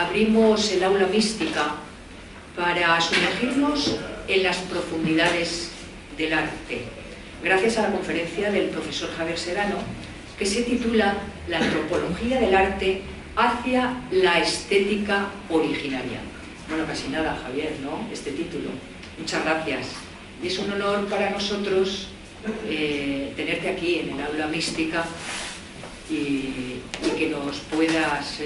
abrimos el aula mística para sumergirnos en las profundidades del arte, gracias a la conferencia del profesor Javier Sedano, que se titula La antropología del arte hacia la estética originaria. Bueno, casi nada, Javier, ¿no? Este título. Muchas gracias. Y es un honor para nosotros tenerte aquí en el aula mística y que nos puedas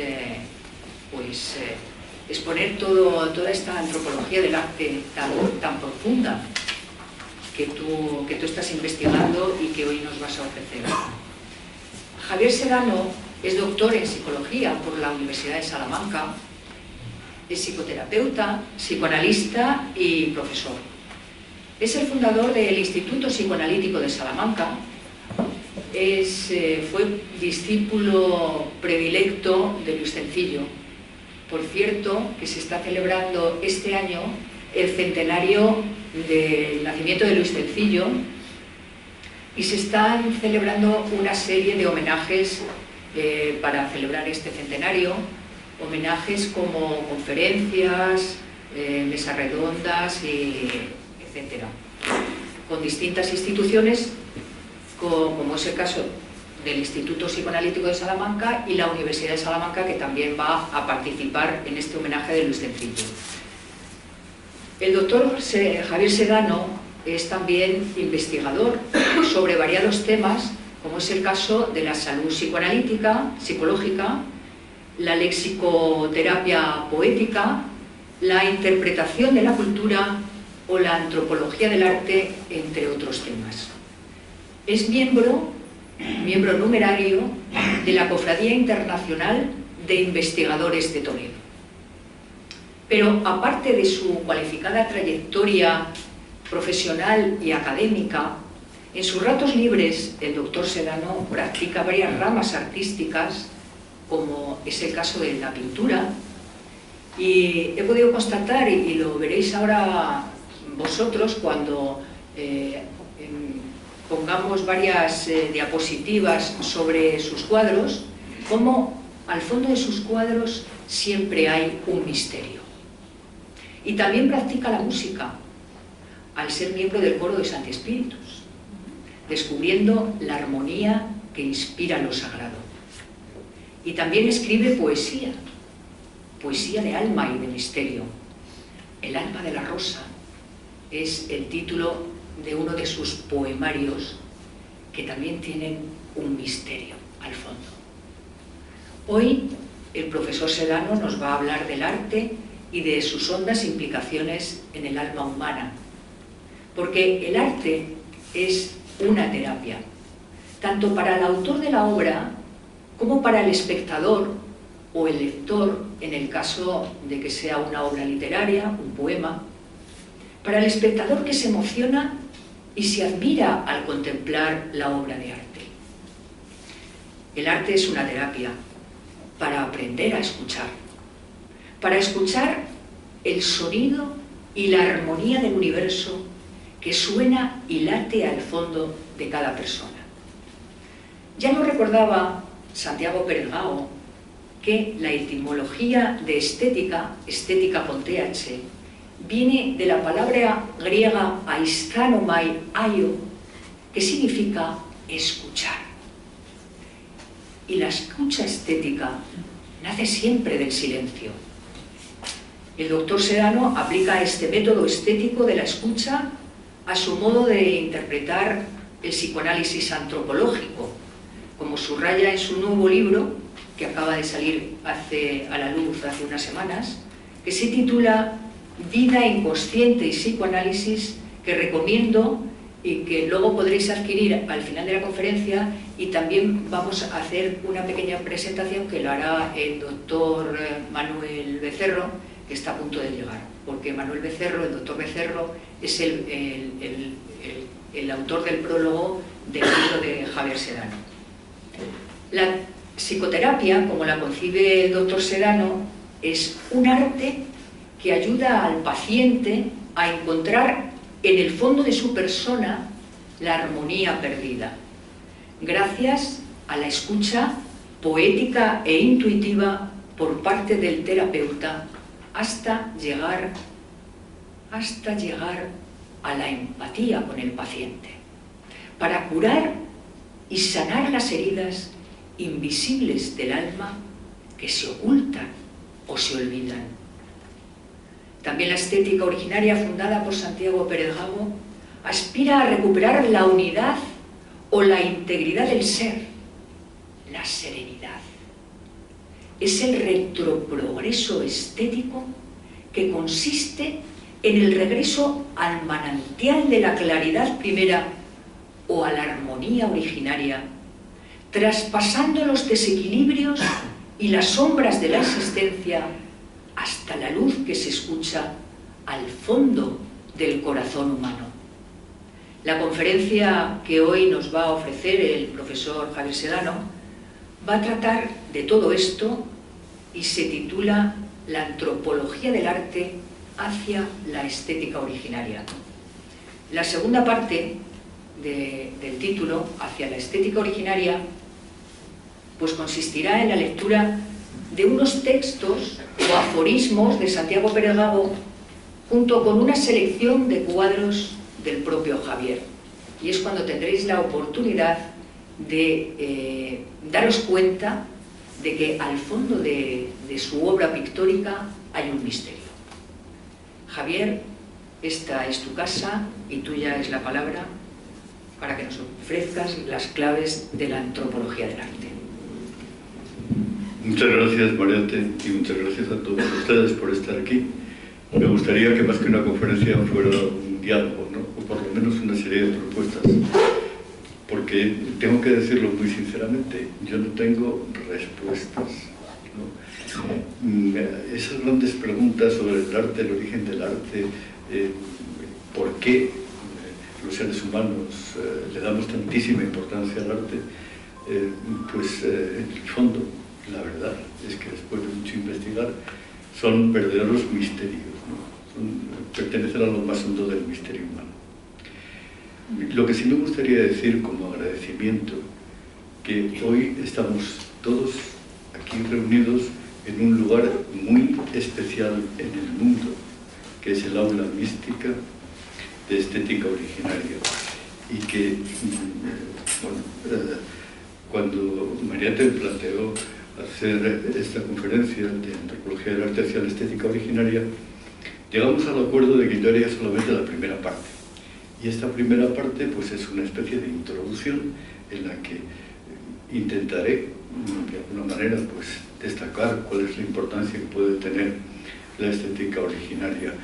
exponer toda esta antropología del arte tan profunda que tú estás investigando y que hoy nos vas a ofrecer. Javier Sedano es doctor en psicología por la Universidad de Salamanca, es psicoterapeuta, psicoanalista y profesor. Es el fundador del Instituto Psicoanalítico de Salamanca, fue discípulo predilecto de Luis Cencillo. Por cierto, que se está celebrando este año el centenario del nacimiento de Luis Cencillo y se están celebrando una serie de homenajes para celebrar este centenario, homenajes como conferencias, mesas redondas, etcétera, con distintas instituciones, como es el caso del Instituto Psicoanalítico de Salamanca y la Universidad de Salamanca, que también va a participar en este homenaje de Luis Cencillo. El doctor Javier Sedano es también investigador sobre variados temas, como es el caso de la salud psicoanalítica, psicológica, la lexicoterapia poética, la interpretación de la cultura o la antropología del arte, entre otros temas. Es miembro numerario de la Cofradía Internacional de Investigadores de Toledo. Pero aparte de su cualificada trayectoria profesional y académica, en sus ratos libres el doctor Sedano practica varias ramas artísticas, como es el caso de la pintura, y he podido constatar, y lo veréis ahora vosotros cuando pongamos varias diapositivas sobre sus cuadros, cómo al fondo de sus cuadros siempre hay un misterio. Y también practica la música, al ser miembro del coro de Santi Espíritus, descubriendo la armonía que inspira lo sagrado. Y también escribe poesía de alma y de misterio. El alma de la rosa es el título de uno de sus poemarios, que también tienen un misterio al fondo. Hoy el profesor Sedano nos va a hablar del arte y de sus hondas implicaciones en el alma humana, porque el arte es una terapia, tanto para el autor de la obra como para el espectador o el lector, en el caso de que sea una obra literaria, un poema, para el espectador que se emociona y se admira al contemplar la obra de arte. El arte es una terapia para aprender a escuchar, para escuchar el sonido y la armonía del universo que suena y late al fondo de cada persona. Ya nos recordaba Santiago Pérez Gao que la etimología de estética con TH, viene de la palabra griega aiskanomai aio, que significa escuchar. Y la escucha estética nace siempre del silencio. El doctor Sedano aplica este método estético de la escucha a su modo de interpretar el psicoanálisis antropológico, como subraya en su nuevo libro, que acaba de salir a la luz hace unas semanas, que se titula Vida inconsciente y psicoanálisis, que recomiendo y que luego podréis adquirir al final de la conferencia, y también vamos a hacer una pequeña presentación que lo hará el doctor Manuel Becerro, que está a punto de llegar, porque Manuel Becerro, el doctor Becerro, es el autor del prólogo del libro de Javier Sedano. La psicoterapia, como la concibe el doctor Sedano, es un arte que ayuda al paciente a encontrar en el fondo de su persona la armonía perdida, gracias a la escucha poética e intuitiva por parte del terapeuta hasta llegar a la empatía con el paciente, para curar y sanar las heridas invisibles del alma que se ocultan o se olvidan. También la estética originaria, fundada por Santiago Pérez Gago, aspira a recuperar la unidad o la integridad del ser, la serenidad. Es el retroprogreso estético que consiste en el regreso al manantial de la claridad primera o a la armonía originaria, traspasando los desequilibrios y las sombras de la existencia hasta la luz que se escucha al fondo del corazón humano. La conferencia que hoy nos va a ofrecer el profesor Javier Sedano va a tratar de todo esto y se titula La antropología del arte hacia la estética originaria. La segunda parte del título, Hacia la estética originaria, pues consistirá en la lectura de unos textos o aforismos de Santiago Pérez Gago junto con una selección de cuadros del propio Javier. Y es cuando tendréis la oportunidad de daros cuenta de que al fondo de su obra pictórica hay un misterio. Javier, esta es tu casa y tuya es la palabra para que nos ofrezcas las claves de la antropología del arte. Muchas gracias, Mariate, y muchas gracias a todos ustedes por estar aquí. Me gustaría que más que una conferencia fuera un diálogo, ¿no? O por lo menos una serie de propuestas, porque tengo que decirlo muy sinceramente, yo no tengo respuestas, ¿no? Esas grandes preguntas sobre el arte, el origen del arte, por qué los seres humanos le damos tantísima importancia al arte, pues en el fondo, la verdad es que después de mucho investigar, son verdaderos misterios, ¿no? Pertenecen a lo más hondo del misterio humano. Lo que sí me gustaría decir como agradecimiento, que hoy estamos todos aquí reunidos en un lugar muy especial en el mundo, que es el aula mística de estética originaria, y que, bueno, cuando Mariate planteó hacer esta conferencia de antropología del arte hacia la estética originaria, llegamos al acuerdo de que yo haría solamente la primera parte. Y esta primera parte pues es una especie de introducción en la que intentaré, de alguna manera, pues destacar cuál es la importancia que puede tener la estética originaria,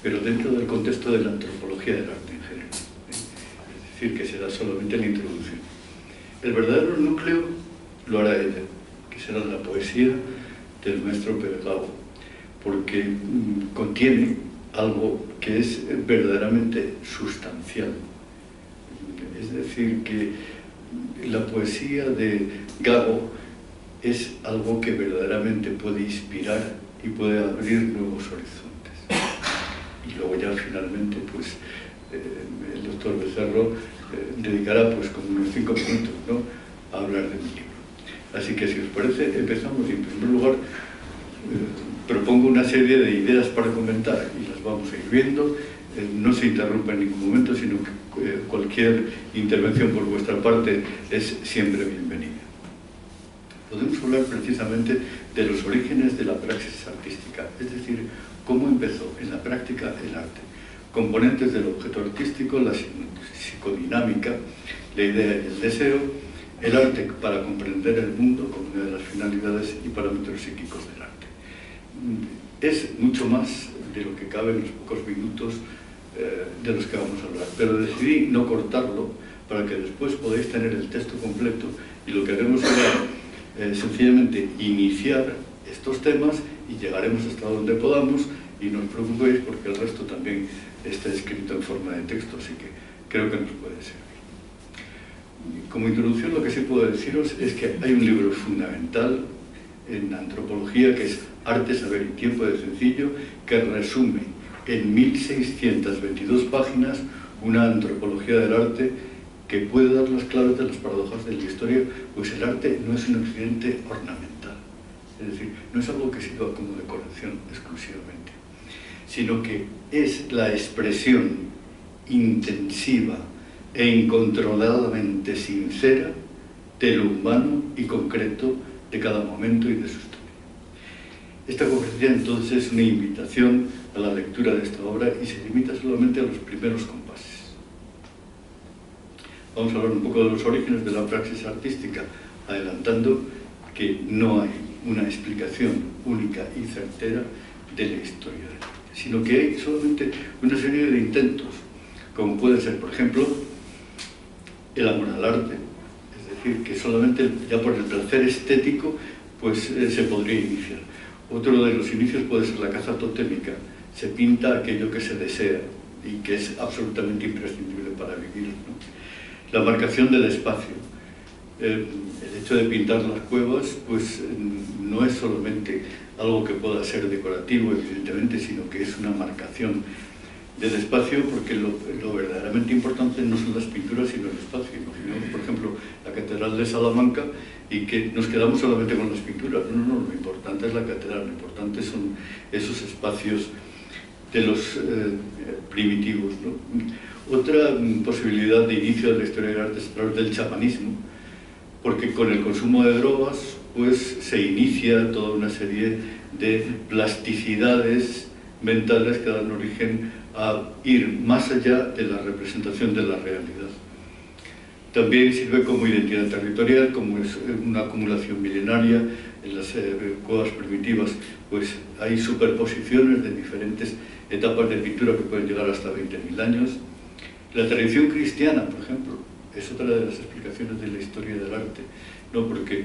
pero dentro del contexto de la antropología del arte en general. Es decir, que será solamente la introducción. El verdadero núcleo lo hará ella, que será la poesía del maestro Pérez Gago, porque contiene algo que es verdaderamente sustancial. Es decir, que la poesía de Gago es algo que verdaderamente puede inspirar y puede abrir nuevos horizontes. Y luego ya finalmente, pues, el doctor Becerro dedicará pues como unos 5 minutos, ¿no?, a hablar de mi libro. Así que si os parece, empezamos y en primer lugar propongo una serie de ideas para comentar y las vamos a ir viendo. No se interrumpa en ningún momento, sino que cualquier intervención por vuestra parte es siempre bienvenida. Podemos hablar precisamente de los orígenes de la praxis artística, es decir, cómo empezó en la práctica el arte. Componentes del objeto artístico, la psicodinámica, la idea y el deseo, el arte para comprender el mundo como una de las finalidades y parámetros psíquicos del arte. Es mucho más de lo que cabe en los pocos minutos de los que vamos a hablar, pero decidí no cortarlo para que después podáis tener el texto completo, y lo que haremos será sencillamente iniciar estos temas y llegaremos hasta donde podamos, y no os preocupéis porque el resto también está escrito en forma de texto, así que creo que nos puede servir. Como introducción, lo que sí puedo deciros es que hay un libro fundamental en antropología que es Arte, Saber y Tiempo de Cencillo, que resume en 1622 páginas una antropología del arte que puede dar las claves de las paradojas de la historia, pues el arte no es un accidente ornamental, Es decir, no es algo que sirva como decoración exclusivamente, sino que es la expresión intensiva e incontroladamente sincera de lo humano y concreto de cada momento y de su historia. Esta conferencia entonces es una invitación a la lectura de esta obra y se limita solamente a los primeros compases. Vamos a hablar un poco de los orígenes de la praxis artística, adelantando que no hay una explicación única y certera de la historia del arte, sino que hay solamente una serie de intentos, como puede ser, por ejemplo, el amor al arte, es decir, que solamente ya por el placer estético pues se podría iniciar. Otro de los inicios puede ser la caza totémica, se pinta aquello que se desea y que es absolutamente imprescindible para vivir, ¿no? La marcación del espacio, el hecho de pintar las cuevas pues no es solamente algo que pueda ser decorativo, evidentemente, sino que es una marcación del espacio, porque lo verdaderamente importante no son las pinturas sino el espacio. Imaginemos, por ejemplo, la Catedral de Salamanca y que nos quedamos solamente con las pinturas. No, lo importante es la catedral, lo importante son esos espacios de los primitivos, ¿no? Otra posibilidad de inicio de la historia del arte es a través del chamanismo, porque con el consumo de drogas pues se inicia toda una serie de plasticidades mentales que dan origen a ir más allá de la representación de la realidad. También sirve como identidad territorial, como es una acumulación milenaria. En las cuevas primitivas pues hay superposiciones de diferentes etapas de pintura que pueden llegar hasta 20.000 años. La tradición cristiana, por ejemplo, es otra de las explicaciones de la historia del arte, no porque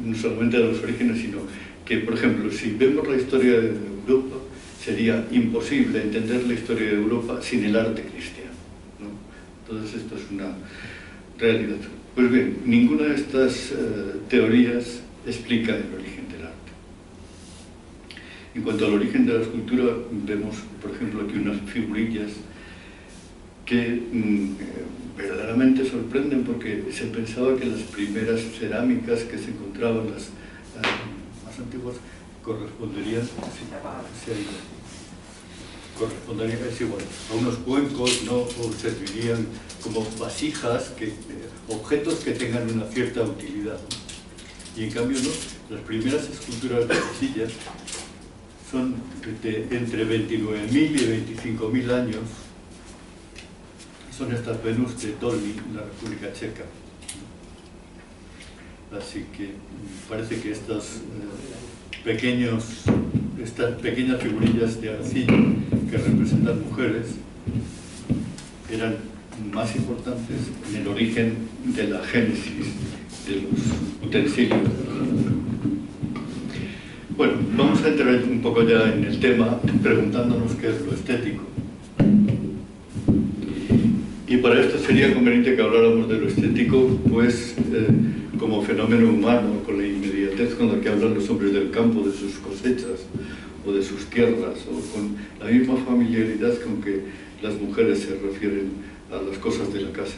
no solamente de los orígenes, sino que, por ejemplo, si vemos la historia de Europa, sería imposible entender la historia de Europa sin el arte cristiano, ¿no? Entonces esto es una realidad. Pues bien, ninguna de estas teorías explica el origen del arte. En cuanto al origen de la escultura, vemos, por ejemplo, aquí unas figurillas que verdaderamente sorprenden, porque se pensaba que las primeras cerámicas que se encontraban, las más antiguas, corresponderían es igual, a unos cuencos, ¿no? O servirían como vasijas, objetos que tengan una cierta utilidad, ¿no? Y en cambio no, las primeras esculturas de arcilla son entre 29.000 y 25.000 años. Son estas Venus de Dolny, en la República Checa. Así que parece que estas pequeñas figurillas de arcilla que representan mujeres eran más importantes en el origen de la génesis de los utensilios. Bueno, vamos a entrar un poco ya en el tema, preguntándonos qué es lo estético. Y para esto sería conveniente que habláramos de lo estético, pues como fenómeno humano, con la inmediatez con la que hablan los hombres del campo de sus cosechas o de sus tierras, o con la misma familiaridad con que las mujeres se refieren a las cosas de la casa.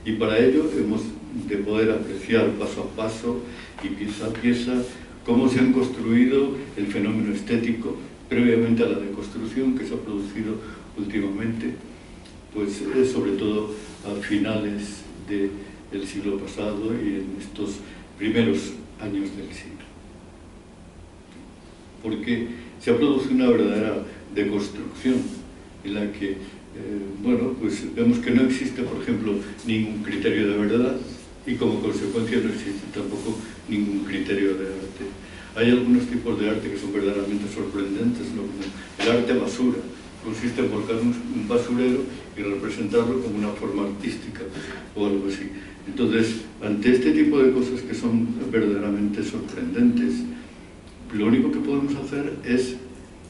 Y para ello hemos de poder apreciar paso a paso y pieza a pieza cómo se han construido el fenómeno estético previamente a la deconstrucción que se ha producido últimamente, pues sobre todo a finales del siglo pasado y en estos primeros años del siglo. Porque se ha producido una verdadera deconstrucción en la que, bueno, pues vemos que no existe, por ejemplo, ningún criterio de verdad y como consecuencia no existe tampoco ningún criterio de arte. Hay algunos tipos de arte que son verdaderamente sorprendentes, ¿no? Como el arte basura. Consiste en volcar un basurero y representarlo como una forma artística o algo así. Entonces, ante este tipo de cosas que son verdaderamente sorprendentes, lo único que podemos hacer es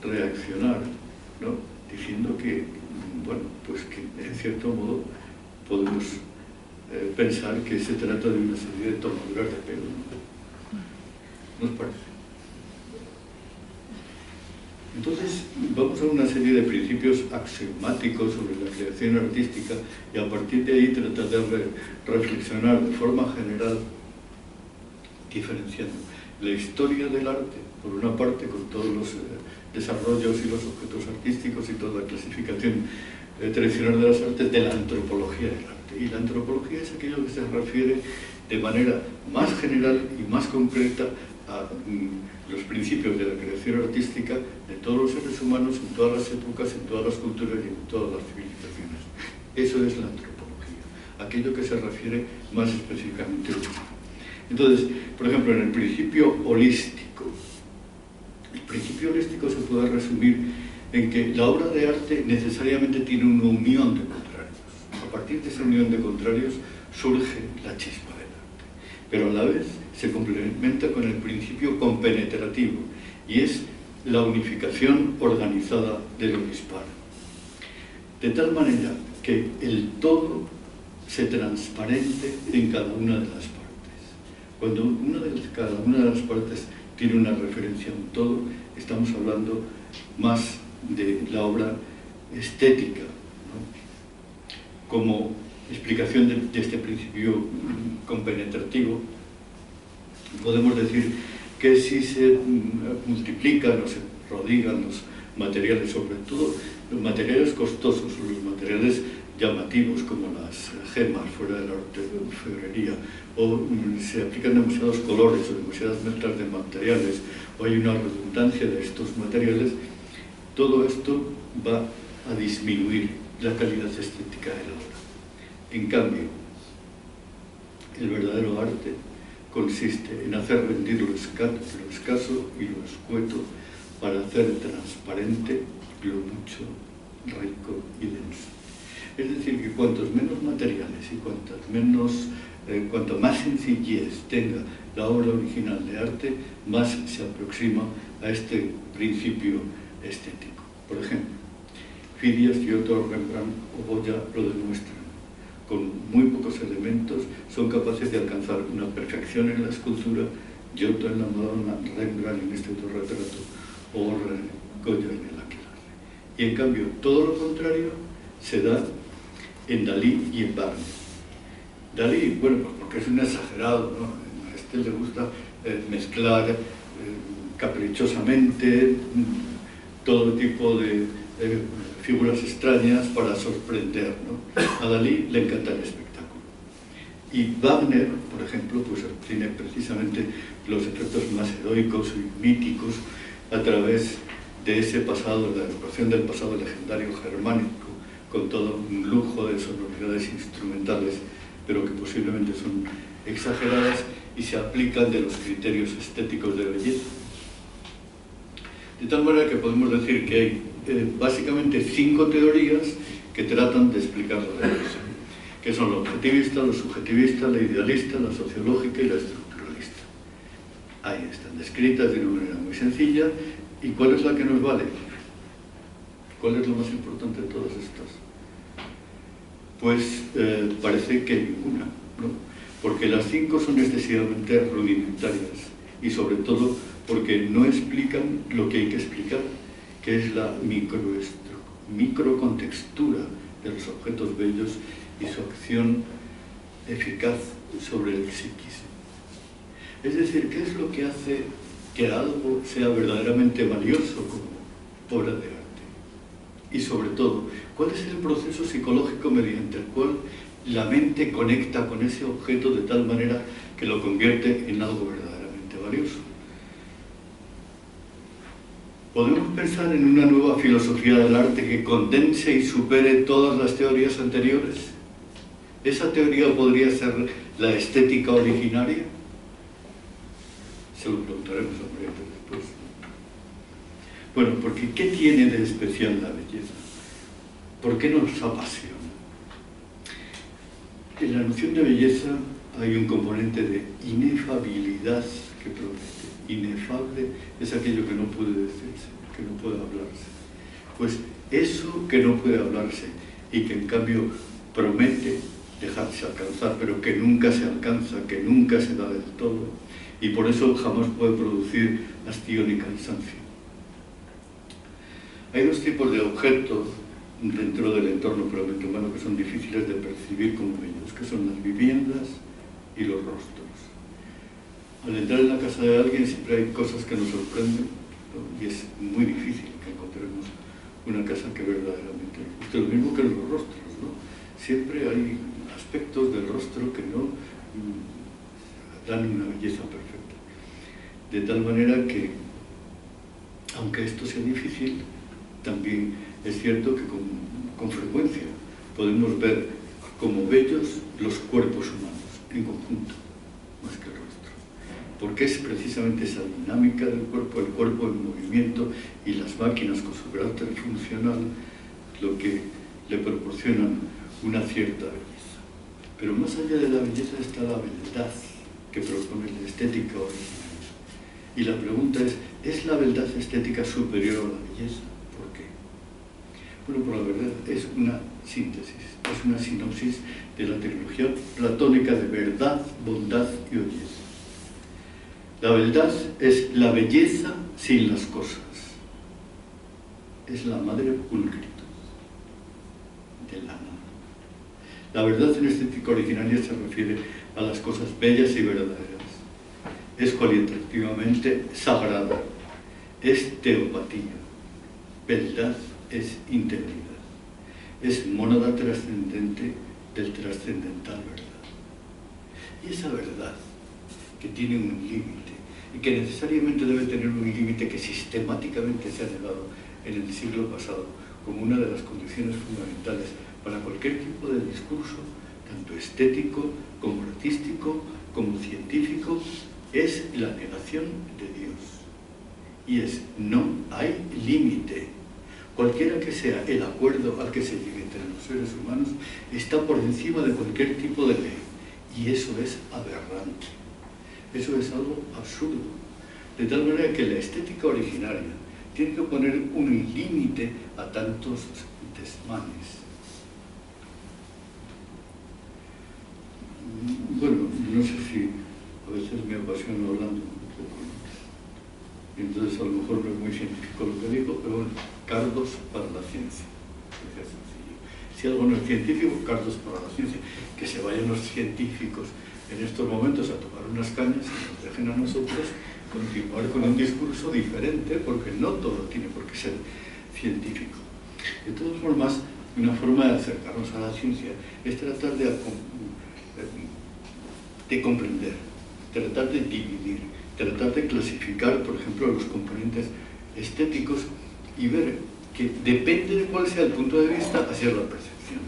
reaccionar, ¿no? Diciendo que, bueno, pues que en cierto modo podemos pensar que se trata de una serie de tomaduras de pelo, ¿no? ¿Nos parece? Entonces, vamos a una serie de principios axiomáticos sobre la creación artística y a partir de ahí tratar de reflexionar de forma general, diferenciando la historia del arte, por una parte, con todos los desarrollos y los objetos artísticos y toda la clasificación tradicional de las artes, de la antropología del arte. Y la antropología es aquello que se refiere de manera más general y más concreta a los principios de la creación artística de todos los seres humanos en todas las épocas, en todas las culturas y en todas las civilizaciones. Eso es la antropología, aquello que se refiere más específicamente al humano. Entonces, por ejemplo, en el principio holístico se puede resumir en que la obra de arte necesariamente tiene una unión de contrarios. A partir de esa unión de contrarios surge la chispa del arte, pero a la vez se complementa con el principio compenetrativo, y es la unificación organizada de lo dispar. De tal manera que el todo se transparente en cada una de las partes. Cuando cada una de las partes tiene una referencia a un todo, estamos hablando más de la obra estética, ¿no? Como explicación de este principio compenetrativo, podemos decir que si se multiplican o se prodigan los materiales, sobre todo los materiales costosos o los materiales llamativos como las gemas fuera de la orfebrería, o se aplican demasiados colores o demasiadas mezclas de materiales, o hay una redundancia de estos materiales, todo esto va a disminuir la calidad estética de la obra. En cambio, el verdadero arte consiste en hacer rendir lo escaso y lo escueto para hacer transparente lo mucho, rico y denso. Es decir, que cuantos menos materiales y cuanto más sencillez tenga la obra original de arte, más se aproxima a este principio estético. Por ejemplo, Fidias, Giotto, Rembrandt o Goya lo demuestran. Con muy pocos elementos son capaces de alcanzar una perfección en la escultura, Giotto en la Madonna, Rembrandt en este autorretrato o Goya en el aquelarre. Y en cambio, todo lo contrario se da en Dalí y en Wagner. Dalí, bueno, pues porque es un exagerado, ¿no? A este le gusta mezclar caprichosamente todo tipo de figuras extrañas para sorprender, ¿no? A Dalí le encanta el espectáculo. Y Wagner, por ejemplo, pues tiene precisamente los efectos más heroicos y míticos a través de ese pasado, la evocación del pasado legendario germánico, con todo un lujo de sonoridades instrumentales, pero que posiblemente son exageradas y se aplican de los criterios estéticos de belleza. De tal manera que podemos decir que hay básicamente 5 teorías que tratan de explicar la belleza, que son la objetivista, la subjetivista, la idealista, la sociológica y la estructuralista. Ahí están descritas de una manera muy sencilla. ¿Y cuál es la que nos vale? ¿Cuál es lo más importante de todas estas? Pues parece que ninguna, ¿no? Porque las 5 son excesivamente rudimentarias y sobre todo porque no explican lo que hay que explicar, que es la microcontextura de los objetos bellos y su acción eficaz sobre el psiquismo. Es decir, ¿qué es lo que hace que algo sea verdaderamente valioso como obra de arte? Y sobre todo, ¿cuál es el proceso psicológico mediante el cual la mente conecta con ese objeto de tal manera que lo convierte en algo verdaderamente valioso? ¿Podemos pensar en una nueva filosofía del arte que condense y supere todas las teorías anteriores? ¿Esa teoría podría ser la estética originaria? Se lo preguntaremos a María después. Bueno, porque ¿qué tiene de especial la belleza? ¿Por qué nos apasiona? En la noción de belleza hay un componente de inefabilidad que promete. Inefable es aquello que no puede decirse, que no puede hablarse. Pues eso que no puede hablarse y que en cambio promete dejarse alcanzar, pero que nunca se alcanza, que nunca se da del todo, y por eso jamás puede producir hastío ni cansancio. Hay 2 tipos de objetos dentro del entorno puramente humano que son difíciles de percibir como bellos, que son las viviendas y los rostros. Al entrar en la casa de alguien siempre hay cosas que nos sorprenden, ¿no? Y es muy difícil que encontremos una casa que verdaderamente nos guste. Lo mismo que en los rostros, ¿no? Siempre hay aspectos del rostro que no dan una belleza perfecta. De tal manera que, aunque esto sea difícil, también es cierto que con frecuencia podemos ver como bellos los cuerpos humanos en conjunto, más que el rostro. Porque es precisamente esa dinámica del cuerpo, el cuerpo en movimiento y las máquinas con su carácter funcional lo que le proporcionan una cierta belleza. Pero más allá de la belleza está la beldad que propone la estética original. Y la pregunta es la beldad estética superior a la belleza? ¿Por qué? Bueno, por la verdad es una síntesis, es una sinopsis de la trilogía platónica de verdad, bondad y belleza. La beldad es la belleza sin las cosas. Es la madre pulcritud de la nada. La verdad en estética originaria se refiere a las cosas bellas y verdaderas. Es cualitativamente sagrada. Es teopatía. Beldad es integridad. Es mónada trascendente del trascendental verdad. Y esa verdad que tiene un límite y que necesariamente debe tener un límite que sistemáticamente se ha negado en el siglo pasado como una de las condiciones fundamentales para cualquier tipo de discurso, tanto estético como artístico como científico, es la negación de Dios. Y es, no hay límite. Cualquiera que sea el acuerdo al que se llegue entre los seres humanos está por encima de cualquier tipo de ley. Y eso es aberrante. Eso es algo absurdo. De tal manera que la estética originaria tiene que poner un límite a tantos desmanes. Bueno, no sé si a veces me apasiono hablando un poco, ¿no? Y entonces a lo mejor no es muy científico lo que digo, pero bueno, cardos para la ciencia. Es sencillo. Si algo no es científico, cardos para la ciencia. Que se vayan los científicos en estos momentos a tomar unas cañas y nos dejen a nosotros continuar con un discurso diferente, porque no todo tiene por qué ser científico. De todas formas, una forma de acercarnos a la ciencia es tratar de comprender, tratar de dividir, tratar de clasificar, por ejemplo, los componentes estéticos y ver que depende de cuál sea el punto de vista hacia la percepción.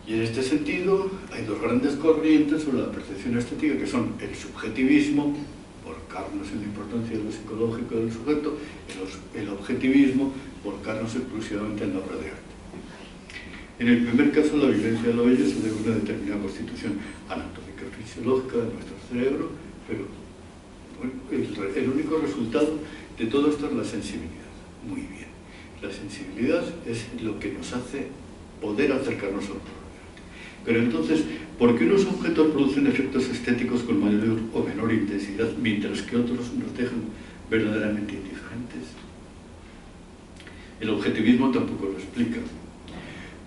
Y en este sentido hay dos grandes corrientes sobre la percepción estética, que son el subjetivismo, volcarnos en la importancia de lo psicológico del sujeto, el objetivismo, volcarnos exclusivamente en la obra de arte. En el primer caso, la vivencia de lo bello se debe a una determinada constitución anatómica y fisiológica de nuestro cerebro, pero bueno, el único resultado de todo esto es la sensibilidad. Muy bien. La sensibilidad es lo que nos hace poder acercarnos a otro. Pero entonces, ¿por qué unos objetos producen efectos estéticos con mayor o menor intensidad, mientras que otros nos dejan verdaderamente indiferentes? El objetivismo tampoco lo explica.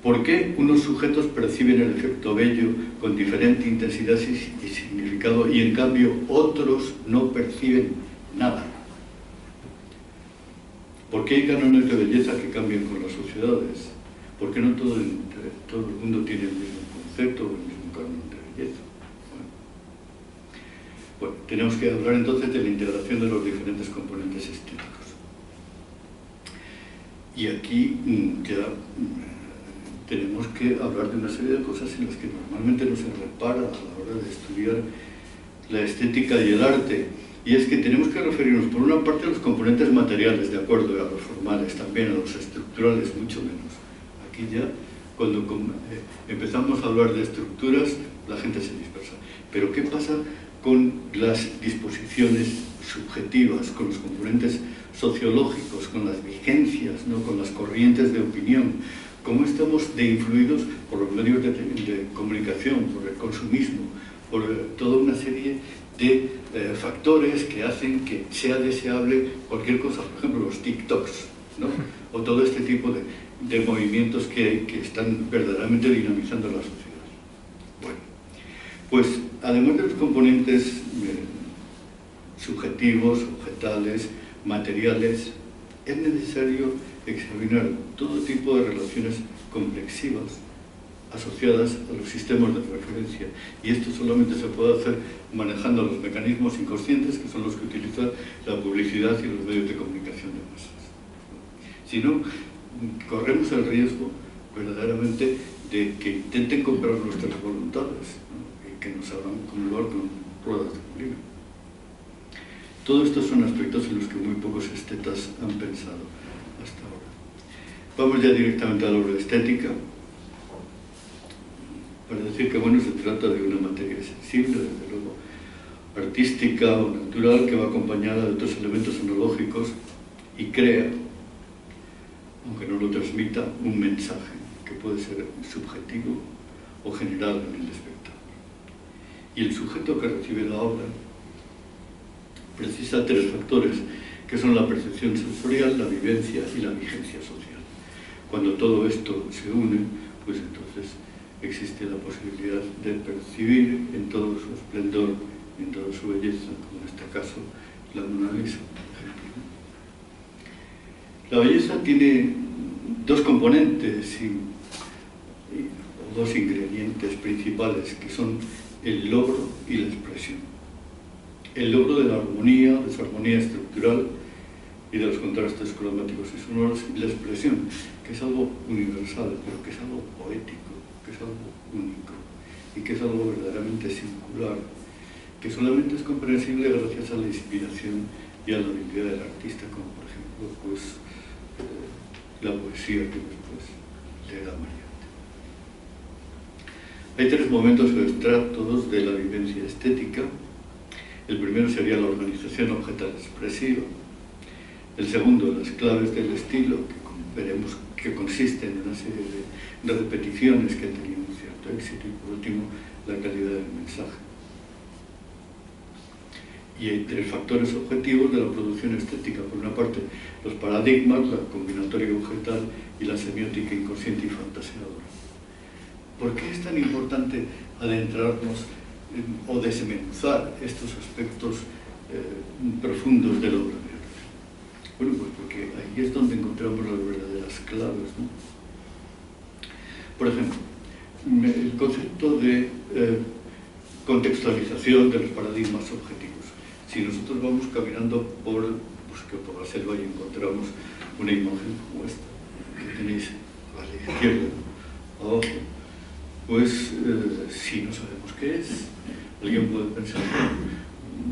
¿Por qué unos sujetos perciben el efecto bello con diferente intensidad y significado y en cambio otros no perciben nada? ¿Por qué hay cánones de belleza que cambian con las sociedades? ¿Por qué no todo el mundo tiene el mismo concepto o el mismo canon de belleza? Bueno, tenemos que hablar entonces de la integración de los diferentes componentes estéticos. Y aquí ya tenemos que hablar de una serie de cosas en las que normalmente no se repara a la hora de estudiar la estética y el arte. Y es que tenemos que referirnos por una parte a los componentes materiales, de acuerdo, a los formales, también a los estructurales, mucho menos. Aquí ya, cuando empezamos a hablar de estructuras, la gente se dispersa. Pero ¿qué pasa con las disposiciones subjetivas, con los componentes sociológicos, con las vigencias, ¿no? Con las corrientes de opinión? ¿Cómo estamos influidos por los medios de comunicación, por el consumismo, por toda una serie de factores que hacen que sea deseable cualquier cosa? Por ejemplo, los TikToks, ¿no? O todo este tipo de movimientos que están verdaderamente dinamizando la sociedad. Bueno, Pues además de los componentes subjetivos, objetales, materiales, es necesario examinar todo tipo de relaciones complexivas asociadas a los sistemas de referencia, y esto solamente se puede hacer manejando los mecanismos inconscientes, que son los que utiliza la publicidad y los medios de comunicación de masas. Si no, corremos el riesgo verdaderamente de que intenten comprar nuestras voluntades, ¿no? Y que nos hagan acumular con ruedas de molino. Todos estos son aspectos en los que muy pocos estetas han pensado hasta ahora. Vamos ya directamente a la obra estética, para decir que bueno, se trata de una materia sensible, desde luego artística o natural, que va acompañada de otros elementos analógicos y crea, aunque no lo transmita, un mensaje que puede ser subjetivo o general en el espectador. Y el sujeto que recibe la obra precisa tres factores, que son la percepción sensorial, la vivencia y la vigencia social. Cuando todo esto se une, pues entonces existe la posibilidad de percibir en todo su esplendor, en toda su belleza, como en este caso la Mona Lisa, por ejemplo. La belleza tiene dos componentes o dos ingredientes principales, que son el logro y la expresión. El logro de la armonía, desarmonía estructural y de los contrastes cromáticos y sonoros, y la expresión, que es algo universal, pero que es algo poético, que es algo único y que es algo verdaderamente singular, que solamente es comprensible gracias a la inspiración y a la habilidad del artista, como por ejemplo pues, la poesía que después le da variante. Hay tres momentos o extractos de la vivencia estética. El primero sería la organización objetal expresiva, el segundo, las claves del estilo, que veremos que consiste en una serie de repeticiones que han tenido un cierto éxito, y por último, la calidad del mensaje. Y hay tres factores objetivos de la producción estética: por una parte, los paradigmas, la combinatoria objetal y la semiótica inconsciente y fantaseadora. ¿Por qué es tan importante adentrarnos o desmenuzar estos aspectos profundos de la obra de arte? Bueno, pues porque ahí es donde encontramos las verdaderas claves, ¿no? Por ejemplo, el concepto de contextualización de los paradigmas objetivos. Si nosotros vamos caminando por la selva y encontramos una imagen como esta, que tenéis a la izquierda, abajo, pues si no sabemos qué es, alguien puede pensar,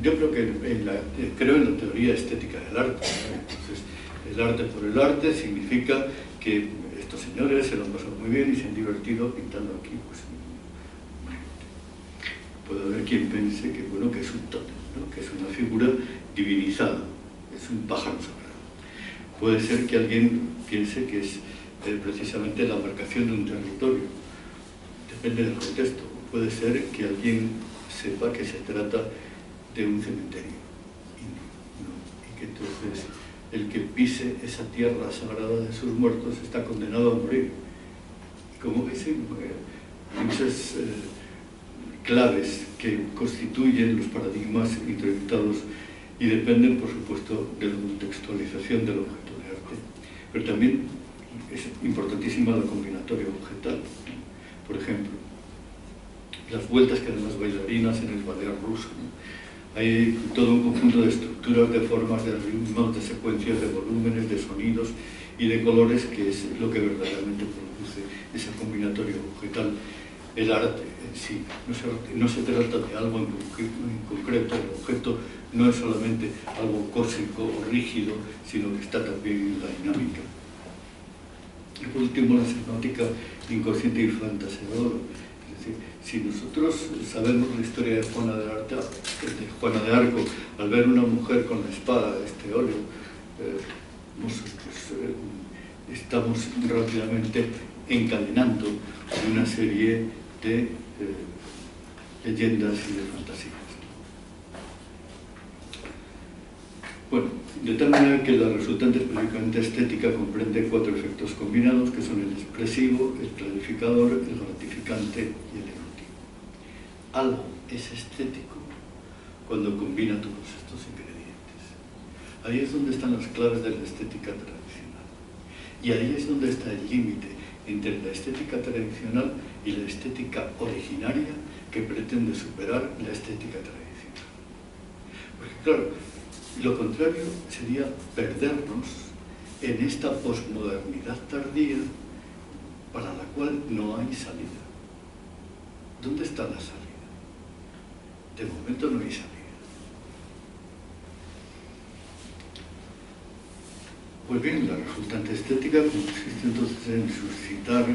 yo creo que creo en la teoría estética del arte, ¿no? Entonces, el arte por el arte significa que estos señores se lo han pasado muy bien y se han divertido pintando aquí. Pues, puede haber quien piense que, bueno, que es un tótem, ¿no? Que es una figura divinizada, es un pájaro sagrado. Puede ser que alguien piense que es precisamente la marcación de un territorio, depende del contexto. Puede ser que alguien sepa que se trata de un cementerio y que entonces el que pise esa tierra sagrada de sus muertos está condenado a morir. Y como veis, hay muchas claves que constituyen los paradigmas introyectados y dependen, por supuesto, de la contextualización del objeto de arte. Pero también es importantísima la combinatoria objetal. Por ejemplo, las vueltas que dan las bailarinas en el ballet ruso, ¿no? Hay todo un conjunto de estructuras, de formas, de ritmos, de secuencias, de volúmenes, de sonidos y de colores, que es lo que verdaderamente produce esa combinatoria objetal. El arte en sí no se trata de algo en concreto, el objeto no es solamente algo cósmico o rígido, sino que está también en la dinámica. Y por último, la semiótica inconsciente y fantaseadora. Es decir, si nosotros sabemos la historia de Juana de Arco, al ver una mujer con la espada de este óleo, estamos rápidamente encadenando una serie de leyendas y de fantasías. Bueno, de tal manera que la resultante específicamente estética comprende 4 efectos combinados, que son el expresivo, el clarificador, el gratificante y el erótico. Algo es estético cuando combina todos estos ingredientes. Ahí es donde están las claves de la estética tradicional. Y ahí es donde está el límite entre la estética tradicional y la estética originaria que pretende superar la estética tradicional. Porque claro, lo contrario sería perdernos en esta posmodernidad tardía para la cual no hay salida. ¿Dónde está la salida? De momento no hay salida. Pues bien, la resultante estética consiste entonces en suscitar,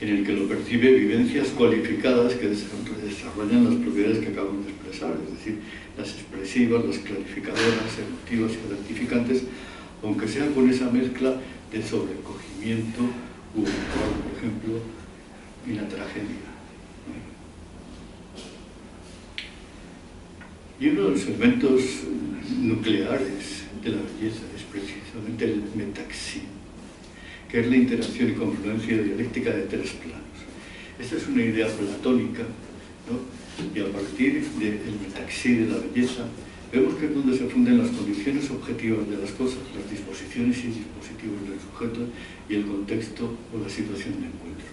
en el que lo percibe, vivencias cualificadas que desarrollan las propiedades que acabamos de expresar, es decir, las expresivas, las clarificadoras, emotivas y gratificantes, aunque sea con esa mezcla de sobrecogimiento u horror, por ejemplo, y la tragedia. Y uno de los elementos nucleares de la belleza es precisamente el metaxí, que es la interacción y confluencia dialéctica de tres planos. Esta es una idea platónica, ¿no? Y a partir del metaxí de la belleza, vemos que es donde se funden las condiciones objetivas de las cosas, las disposiciones y dispositivos del sujeto y el contexto o la situación de encuentro.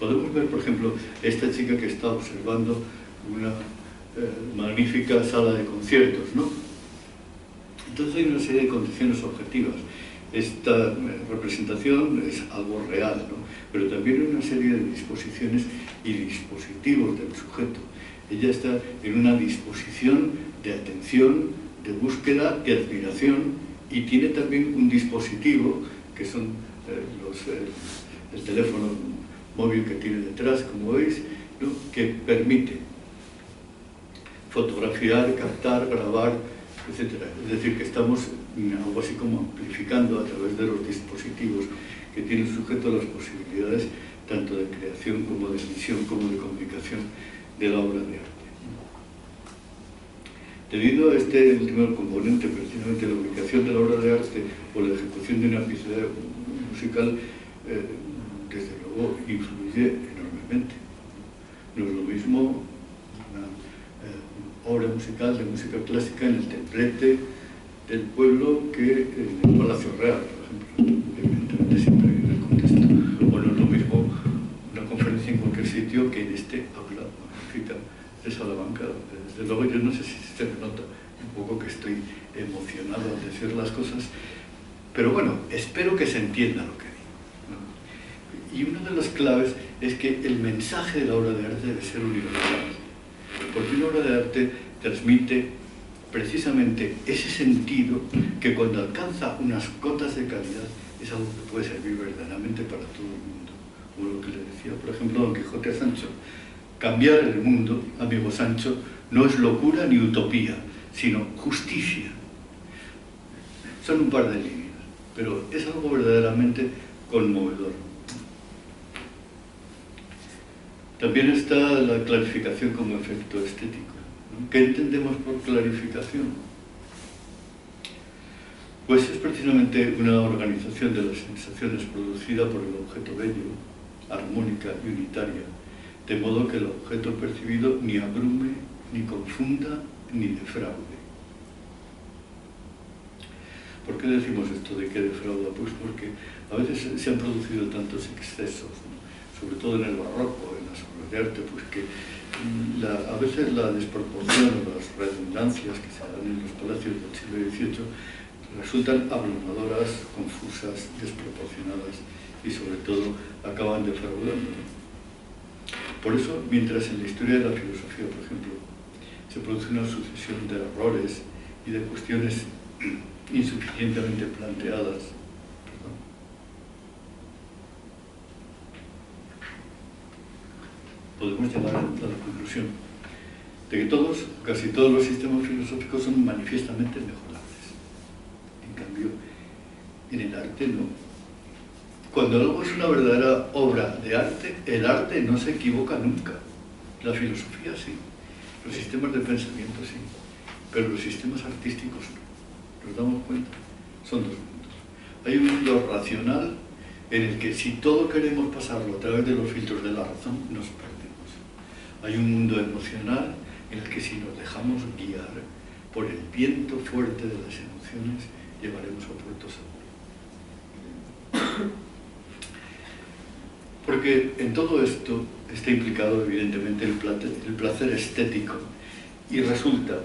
Podemos ver, por ejemplo, esta chica que está observando una magnífica sala de conciertos, ¿no? Entonces hay una serie de condiciones objetivas. Esta representación es algo real, ¿no? Pero también hay una serie de disposiciones y dispositivos del sujeto. Ella está en una disposición de atención, de búsqueda, de admiración, y tiene también un dispositivo, que son el teléfono móvil que tiene detrás, como veis, ¿no? Que permite fotografiar, captar, grabar, etc. Es decir, que estamos algo así como amplificando a través de los dispositivos que tiene el sujeto las posibilidades tanto de creación como de emisión como de comunicación de la obra de arte. Debido a este último componente, precisamente la ubicación de la obra de arte o la ejecución de una pieza musical, desde luego influye enormemente. No es lo mismo una obra musical de música clásica en el templete del pueblo que en el Palacio Real, por ejemplo, evidentemente siempre en el contexto. O no es lo mismo una conferencia en cualquier sitio que en este aula magnífica de Salamanca. Desde luego yo no sé si se me nota un poco que estoy emocionado al decir las cosas, pero bueno, espero que se entienda lo que digo, ¿no? Y una de las claves es que el mensaje de la obra de arte debe ser universal, porque una obra de arte transmite precisamente ese sentido que cuando alcanza unas cotas de calidad es algo que puede servir verdaderamente para todo el mundo. Como lo que le decía, por ejemplo, Don Quijote a Sancho: cambiar el mundo, amigo Sancho, no es locura ni utopía, sino justicia. Son un par de líneas, pero es algo verdaderamente conmovedor. También está la clarificación como efecto estético. ¿Qué entendemos por clarificación? Pues es precisamente una organización de las sensaciones producida por el objeto bello, armónica y unitaria, de modo que el objeto percibido ni abrume, ni confunda, ni defraude. ¿Por qué decimos esto de que defrauda? Pues porque a veces se han producido tantos excesos, ¿no? Sobre todo en el barroco, en las obras de arte, pues que a veces la desproporción o las redundancias que se dan en los palacios del siglo XVIII resultan abrumadoras, confusas, desproporcionadas y sobre todo acaban defraudando. Por eso, mientras en la historia de la filosofía, por ejemplo, se produce una sucesión de errores y de cuestiones insuficientemente planteadas, podemos llegar a la conclusión de que casi todos los sistemas filosóficos son manifiestamente mejorables. En cambio, en el arte no. Cuando algo es una verdadera obra de arte, el arte no se equivoca nunca. La filosofía sí, los sistemas de pensamiento sí, pero los sistemas artísticos no. ¿Nos damos cuenta? Son dos mundos. Hay un mundo racional en el que si todo queremos pasarlo a través de los filtros de la razón, nos perdemos. Hay un mundo emocional en el que si nos dejamos guiar por el viento fuerte de las emociones, llegaremos a puerto seguro. Porque en todo esto está implicado evidentemente el placer estético, y resulta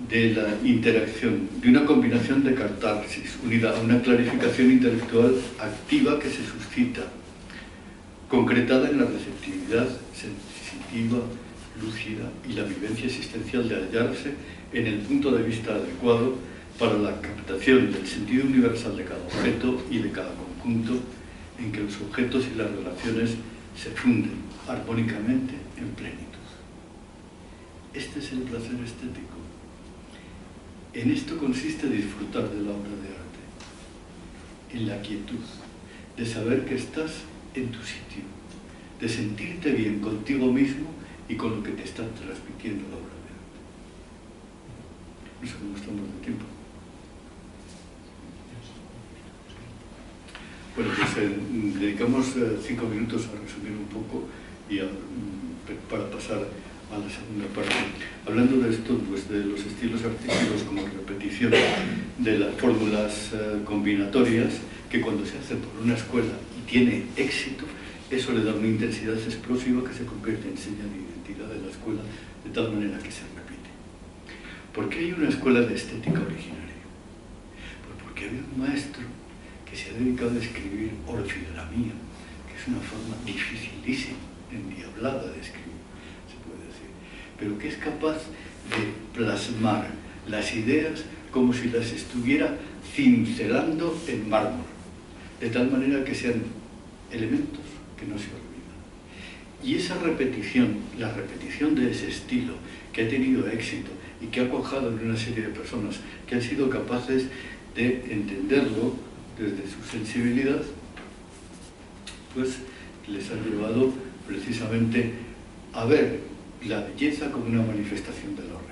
de la interacción, de una combinación de catarsis unida a una clarificación intelectual activa que se suscita, concretada en la receptividad sensitiva, lúcida y la vivencia existencial de hallarse en el punto de vista adecuado para la captación del sentido universal de cada objeto y de cada conjunto en que los objetos y las relaciones se funden armónicamente en plenitud. Este es el placer estético. En esto consiste disfrutar de la obra de arte, en la quietud, de saber que estás en tu sitio, de sentirte bien contigo mismo y con lo que te está transmitiendo la obra de arte. No sé cómo estamos de tiempo. Bueno, pues dedicamos 5 minutos a resumir un poco y para pasar a la segunda parte. Hablando de esto, pues de los estilos artísticos como repetición de las fórmulas combinatorias, que cuando se hace por una escuela y tiene éxito, eso le da una intensidad explosiva que se convierte en señal de identidad de la escuela, de tal manera que se repite. ¿Por qué hay una escuela de estética originaria? Pues porque había un maestro que se ha dedicado a escribir orfidramía, que es una forma dificilísima, endiablada de escribir, se puede decir, pero que es capaz de plasmar las ideas como si las estuviera cincelando en mármol, de tal manera que sean elementos que no se olvidan. Y esa repetición, la repetición de ese estilo que ha tenido éxito y que ha cuajado en una serie de personas que han sido capaces de entenderlo desde su sensibilidad, pues les ha llevado precisamente a ver la belleza como una manifestación de lo real.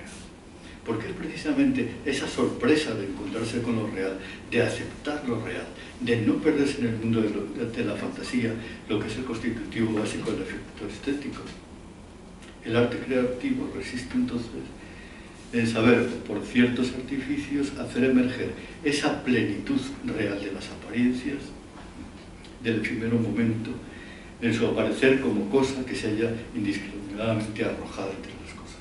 Porque es precisamente esa sorpresa de encontrarse con lo real, de aceptar lo real, de no perderse en el mundo de la fantasía, lo que es el constitutivo básico del efecto estético. El arte creativo resiste entonces en saber, por ciertos artificios, hacer emerger esa plenitud real de las apariencias, del efímero momento, en su aparecer como cosa que se haya indiscriminadamente arrojada entre las cosas.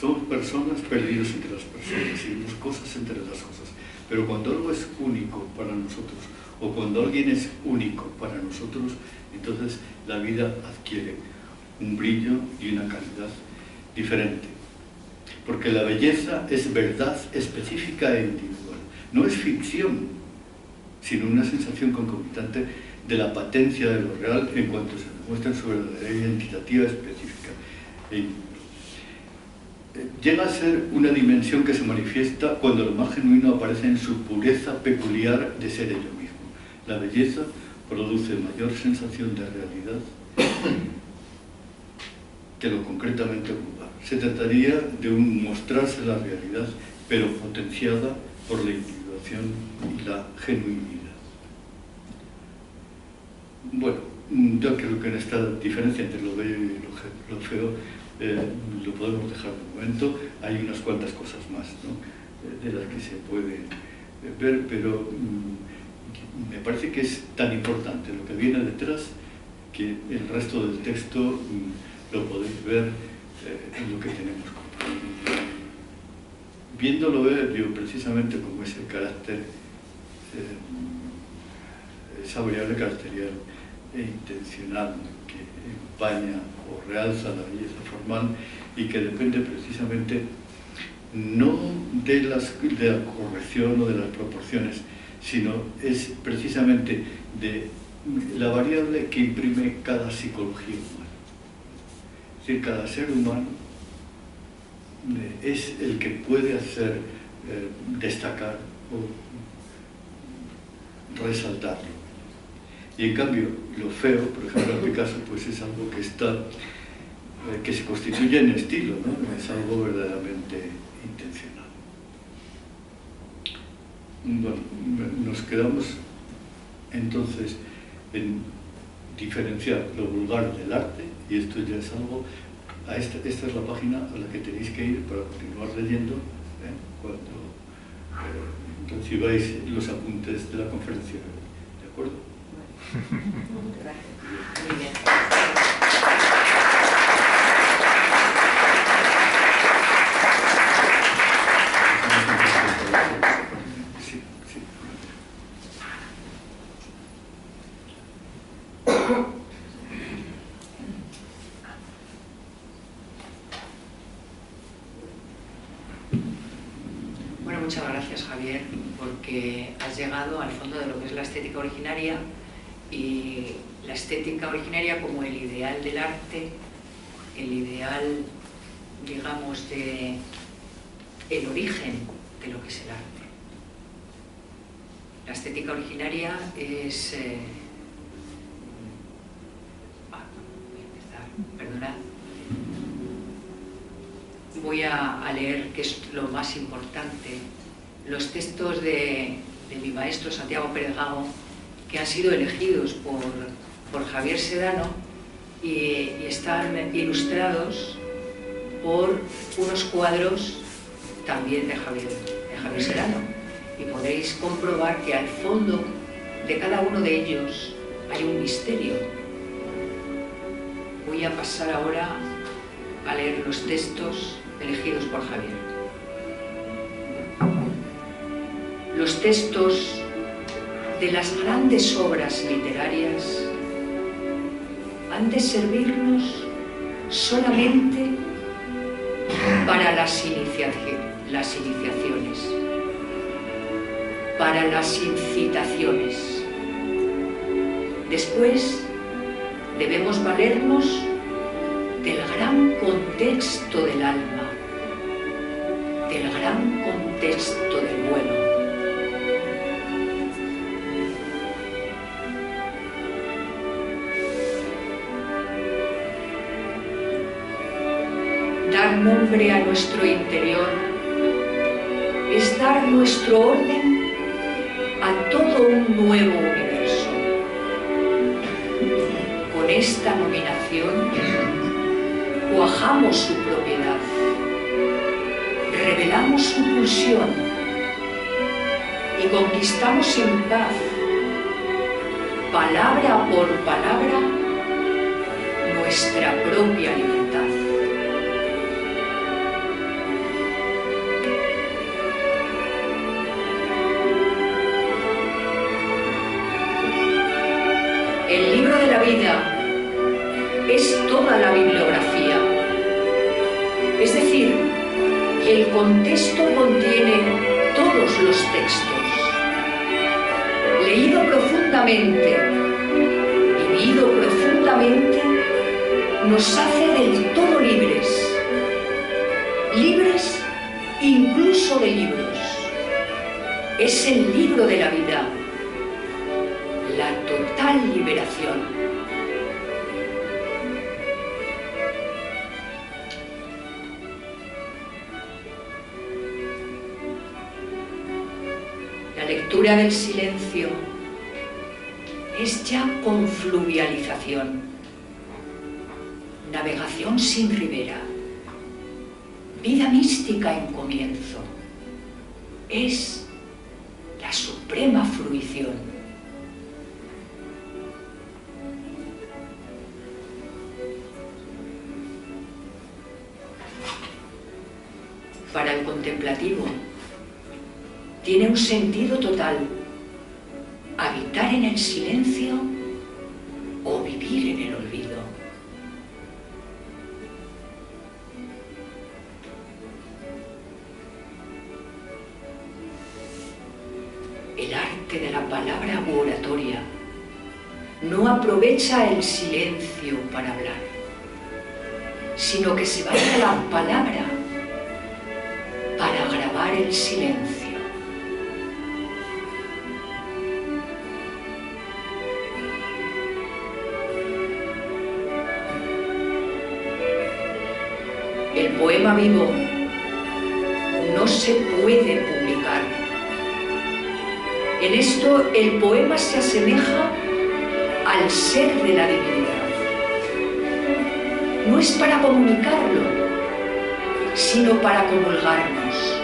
Somos personas perdidas entre las personas y vemos cosas entre las cosas, pero cuando algo es único para nosotros, o cuando alguien es único para nosotros, entonces la vida adquiere un brillo y una calidad diferente. Porque la belleza es verdad específica e individual. No es ficción, sino una sensación concomitante de la patencia de lo real en cuanto se demuestra en su verdadera identitativa específica. Llega a ser una dimensión que se manifiesta cuando lo más genuino aparece en su pureza peculiar de ser ello mismo. La belleza produce mayor sensación de realidad que lo concretamente vulgar. Se trataría de un mostrarse la realidad, pero potenciada por la individuación y la genuinidad. Bueno, yo creo que en esta diferencia entre lo bello y lo feo lo podemos dejar de momento. Hay unas cuantas cosas más, ¿no?, de las que se puede ver, pero me parece que es tan importante lo que viene detrás que el resto del texto lo podéis ver en lo que tenemos compartido. Viéndolo veo precisamente como ese carácter, esa variable caracterial e intencional que empaña o realza la belleza formal y que depende precisamente no de la corrección o de las proporciones, sino es precisamente de la variable que imprime cada psicología humana. Es decir, cada ser humano es el que puede hacer destacar o resaltarlo. Y en cambio, lo feo, por ejemplo, en Picasso, pues es algo que que se constituye en estilo, ¿no? Es algo verdaderamente intencional. Bueno, nos quedamos entonces en diferenciar lo vulgar del arte, y esto ya es algo esta es la página a la que tenéis que ir para continuar leyendo cuando recibáis los apuntes de la conferencia. ¿De acuerdo? Gracias. Muy bien. Sí, sí. Bueno, muchas gracias, Javier, porque has llegado al fondo de lo que es la estética originaria, y la estética originaria como el ideal del arte, el ideal, digamos, de el origen de lo que es el arte. La estética originaria es... voy a empezar, perdonad. Voy a leer, que es lo más importante, los textos de mi maestro Santiago Pérez Gago, que han sido elegidos por Javier Sedano y están ilustrados por unos cuadros también de Javier Sedano. Y podréis comprobar que al fondo de cada uno de ellos hay un misterio. Voy a pasar ahora a leer los textos elegidos por Javier. Los textos de las grandes obras literarias han de servirnos solamente para las iniciaciones, para las incitaciones. Después debemos valernos del gran contexto del alma, del gran contexto del bueno. Dar nombre a nuestro interior es dar nuestro orden a todo un nuevo universo. Con esta nominación cuajamos su propiedad, revelamos su pulsión y conquistamos en paz, palabra por palabra, nuestra propia libertad. El libro de la vida es toda la bibliografía, es decir, el contexto contiene todos los textos. Leído profundamente, vivido profundamente, nos hace del todo libres, libres incluso de libros. Es el libro de la vida, la total liberación. La lectura del silencio es ya confluvialización, navegación sin ribera, vida mística en comienzo. Es la suprema fruición. Para el contemplativo, tiene un sentido total habitar en el silencio o vivir en el olvido. El arte de la palabra u oratoria no aprovecha el silencio para hablar, sino que se vale de la palabra para grabar el silencio. El poema vivo no se puede publicar. En esto el poema se asemeja al ser de la divinidad. no es para comunicarlo, sino para comulgarnos,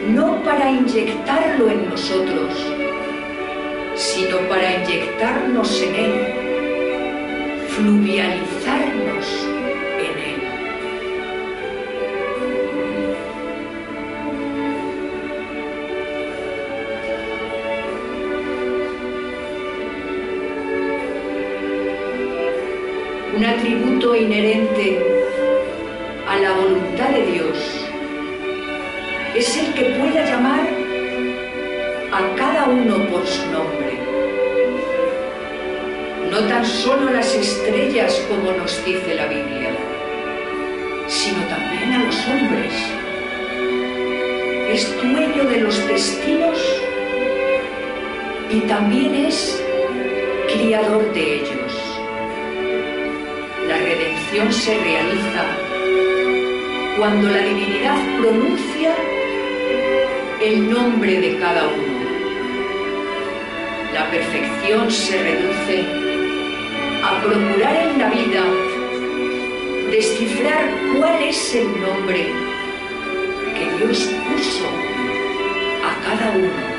no para inyectarlo en nosotros, sino para inyectarnos en él, fluvializarnos en él. Un atributo inherente a la voluntad de Dios es el que pueda llamar a cada uno por su nombre. No tan solo las estrellas, como nos dice la Biblia, sino también a los hombres. Es dueño de los destinos y también es criador de ellos. La redención se realiza cuando la divinidad pronuncia el nombre de cada uno. La perfección se reduce a procurar en la vida descifrar cuál es el nombre que Dios puso a cada uno.